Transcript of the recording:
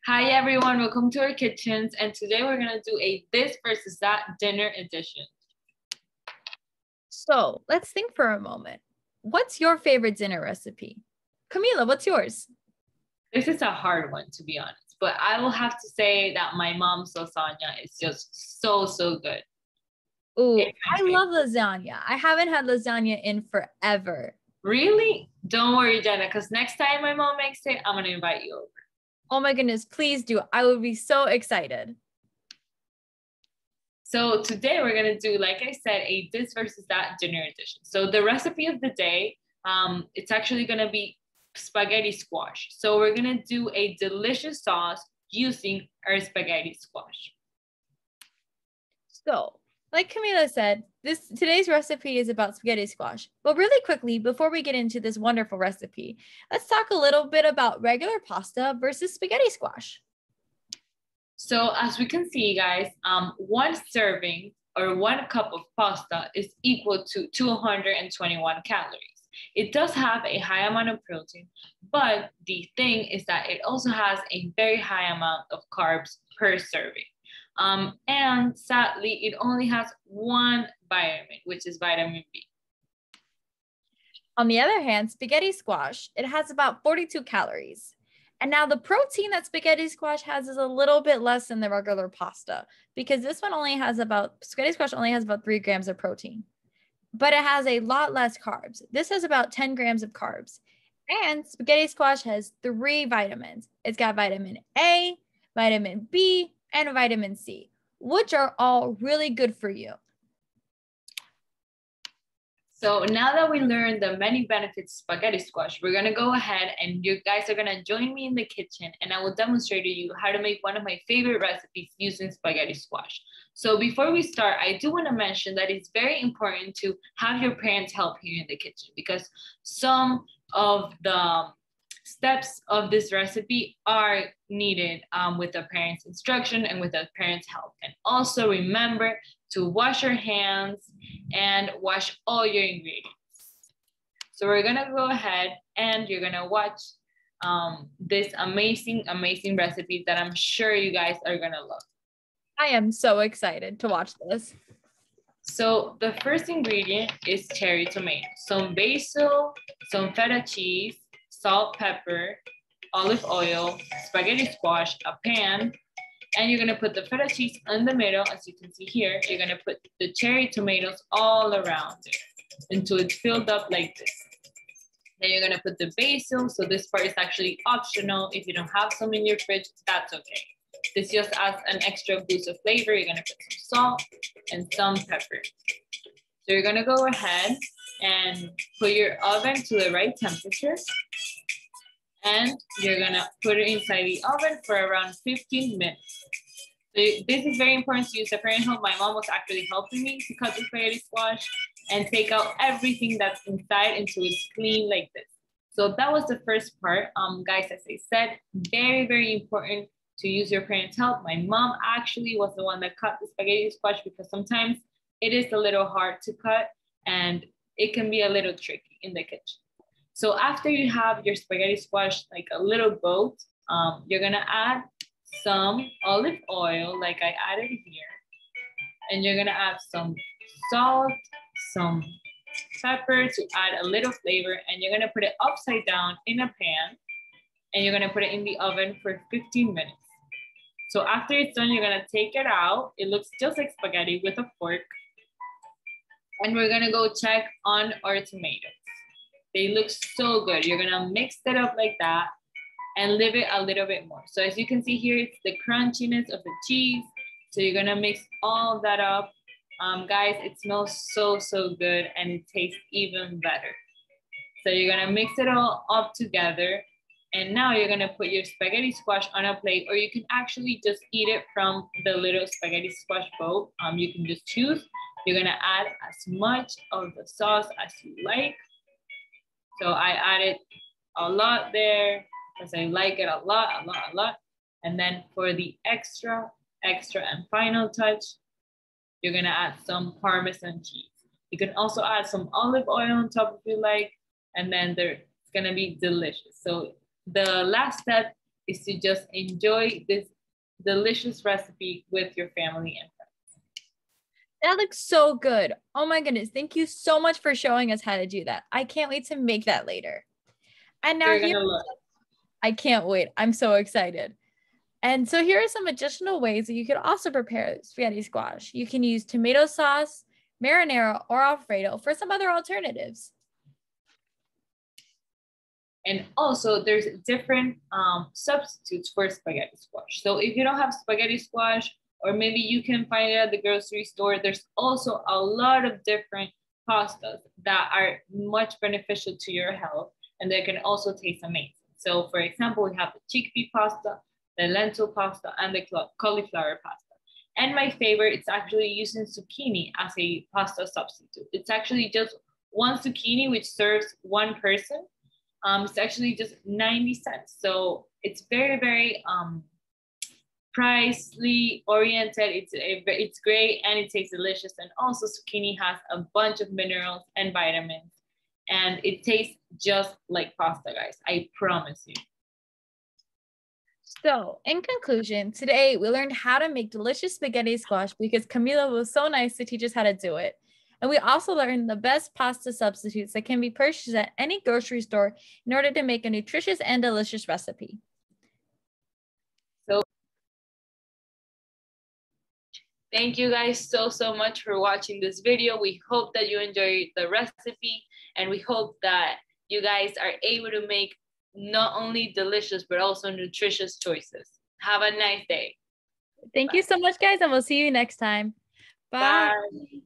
Hi everyone, welcome to our kitchens, and today we're gonna do a this versus that dinner edition. So let's think for a moment. What's your favorite dinner recipe? Camila, what's yours? This is a hard one, to be honest, but I will have to say that my mom's lasagna is just so good. Ooh, I love lasagna. I haven't had lasagna in forever. Really? Don't worry, Jenna, because next time my mom makes it, I'm gonna invite you over. Oh my goodness, please do. I would be so excited. So today we're gonna do, like I said, a this versus that dinner edition. So the recipe of the day, it's actually gonna be spaghetti squash. So we're gonna do a delicious sauce using our spaghetti squash. So, like Camila said, today's recipe is about spaghetti squash. But really quickly, before we get into this wonderful recipe, let's talk a little bit about regular pasta versus spaghetti squash. So as we can see, guys, one serving or 1 cup of pasta is equal to 221 calories. It does have a high amount of protein, but the thing is that it also has a very high amount of carbs per serving. And sadly, it only has one vitamin, which is vitamin B. On the other hand, spaghetti squash, it has about 42 calories. And now the protein that spaghetti squash has is a little bit less than the regular pasta because spaghetti squash only has about 3 grams of protein, but it has a lot less carbs. This has about 10 grams of carbs. And spaghetti squash has 3 vitamins. It's got vitamin A, vitamin B, and vitamin C, which are all really good for you. So now that we learned the many benefits of spaghetti squash, we're gonna go ahead and you guys are gonna join me in the kitchen and I will demonstrate to you how to make one of my favorite recipes using spaghetti squash. So before we start, I do wanna mention that it's very important to have your parents help here in the kitchen because some of the steps of this recipe are needed with the parents' instruction and with the parents' help. And also remember to wash your hands and wash all your ingredients. So we're gonna go ahead and you're gonna watch this amazing recipe that I'm sure you guys are gonna love. I am so excited to watch this. So the first ingredient is cherry tomato, some basil, some feta cheese, salt, pepper, olive oil, spaghetti squash, a pan, and you're gonna put the feta cheese in the middle, as you can see here. You're gonna put the cherry tomatoes all around it until it's filled up like this. Then you're gonna put the basil. So this part is actually optional. If you don't have some in your fridge, that's okay. This just adds an extra boost of flavor. You're gonna put some salt and some pepper. So you're gonna go ahead and put your oven to the right temperature. And you're gonna put it inside the oven for around 15 minutes. So this is very important to use a parent help. My mom was actually helping me to cut the spaghetti squash and take out everything that's inside until it's clean like this. So that was the first part. Guys, as I said, very important to use your parents' help. My mom actually was the one that cut the spaghetti squash because sometimes it is a little hard to cut and it can be a little tricky in the kitchen. So after you have your spaghetti squash like a little boat, you're gonna add some olive oil like I added here. And you're gonna add some salt, some pepper to add a little flavor. And you're gonna put it upside down in a pan. And you're gonna put it in the oven for 15 minutes. So after it's done, you're gonna take it out. It looks just like spaghetti with a fork. And we're gonna go check on our tomatoes. They look so good. You're gonna mix it up like that and leave it a little bit more. So as you can see here, it's the crunchiness of the cheese. So you're gonna mix all that up. Guys, it smells so good and it tastes even better. So you're gonna mix it all up together. And now you're gonna put your spaghetti squash on a plate, or you can actually just eat it from the little spaghetti squash bowl. You can just choose. You're gonna add as much of the sauce as you like. So I added a lot there because I like it a lot. And then for the extra and final touch, you're gonna add some Parmesan cheese. You can also add some olive oil on top if you like, and then it's gonna be delicious. So the last step is to just enjoy this delicious recipe with your family and friends. That looks so good. Oh my goodness. Thank you so much for showing us how to do that. I can't wait to make that later. And now You're gonna love it. I can't wait. I'm so excited. And so here are some additional ways that you could also prepare spaghetti squash. You can use tomato sauce, marinara, or Alfredo for some other alternatives. And also there's different substitutes for spaghetti squash. So if you don't have spaghetti squash, or maybe you can find it at the grocery store, there's also a lot of different pastas that are much beneficial to your health, and they can also taste amazing. So for example, we have the chickpea pasta, the lentil pasta, and the cauliflower pasta. And my favorite, it's actually using zucchini as a pasta substitute. It's actually just one zucchini, which serves one person. It's actually just 90 cents. So it's very, very pricely oriented. It's great and it tastes delicious. And also zucchini has a bunch of minerals and vitamins. And it tastes just like pasta, guys. I promise you. So in conclusion, today we learned how to make delicious spaghetti squash because Camila was so nice to teach us how to do it. And we also learned the best pasta substitutes that can be purchased at any grocery store in order to make a nutritious and delicious recipe. So thank you guys so much for watching this video. We hope that you enjoyed the recipe, and we hope that you guys are able to make not only delicious, but also nutritious choices. Have a nice day. Thank you so much, guys, and we'll see you next time. Bye. Bye.